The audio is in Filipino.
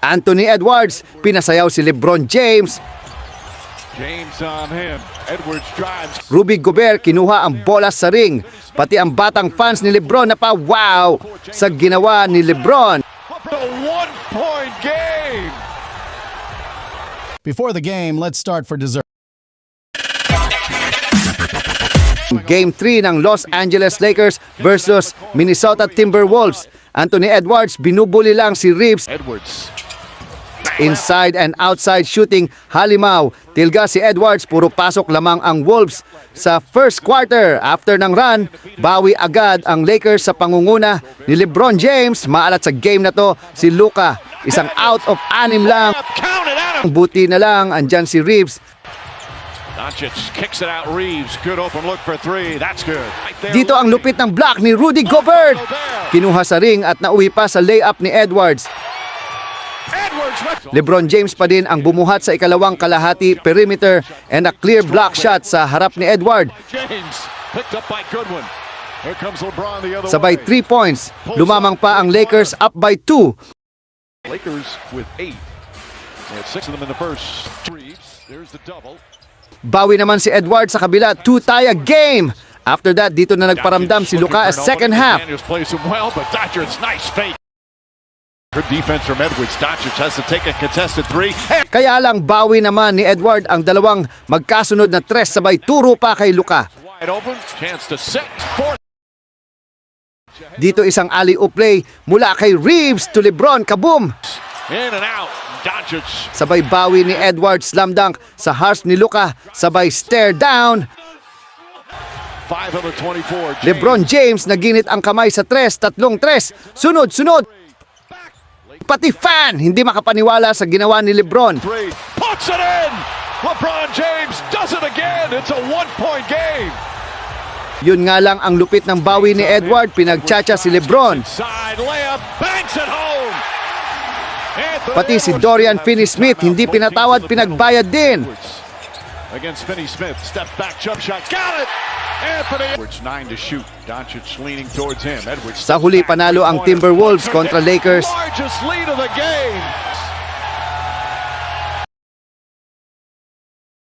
Anthony Edwards, pinasayaw si LeBron James. James on him. Edwards drives. Rudy Gobert kinuha ang bola sa ring. Pati ang batang fans ni LeBron na pa wow sa ginawa ni LeBron. A one-point game. Before the game, let's start for dessert. Game 3 ng Los Angeles Lakers versus Minnesota Timberwolves. Anthony Edwards binubuli lang si Reeves. Edwards. Inside and outside shooting, halimaw. Tilga si Edwards, puro pasok lamang ang Wolves. Sa first quarter, after ng run, bawi agad ang Lakers sa pangunguna ni LeBron James. Maalat sa game na to si Luka. Isang out of 6 lang. Buti na lang, andyan si Reeves. Doncic kicks it out. Reeves, good open look for three. That's good. Right there. Dito ang lupit ng block ni Rudy Gobert. Kinuha sa ring at nauwi pa sa layup ni Edwards. LeBron James pa din ang bumuhat sa ikalawang kalahati perimeter and a clear block shot sa harap ni Edward. James picked up by Goodwin. Here comes LeBron the other Sabay way. 3 points. Lumamang pa ang Lakers up by 2. Lakers with 8. They had 6 of them in the first. Reeves, there's the double. Bawi naman si Edward sa kabila, 2-tie game. After that, dito na nagparamdam si Luka sa second half. Daniels plays him well, but Doncic's nice fake. Good defense from Edwards. Doncic has to take a contested three. Kaya lang bawi naman ni Edward ang dalawang magkasunod na tres sabay turo pa kay Luka. Wide open, chance to set. Fourth. Dito isang alley-oop play mula kay Reeves to LeBron, kaboom! In and out. Doncic. Sabay bawi ni Edward, slam dunk sa harsh ni Luka, sabay stare down. 5 of the 24. LeBron James naginit ang kamay sa tres, tatlong tres, sunod-sunod. Pati fan hindi makapaniwala sa ginawa ni LeBron. Three. Puts it in. LeBron James does it again. It's a one-point game. Yun nga lang ang lupit ng bawi ni Edward, pinagtsatsa si LeBron. Side layup, banks it home. Pati si Dorian Finney-Smith hindi pinatawad, pinagbayad din. Against Finney-Smith, step back, jump shot, got it. Anthony Edwards 9 to shoot. Doncic leaning towards him. Edwards. Sa huli panalo ang Timberwolves kontra Lakers. Largest lead of the game.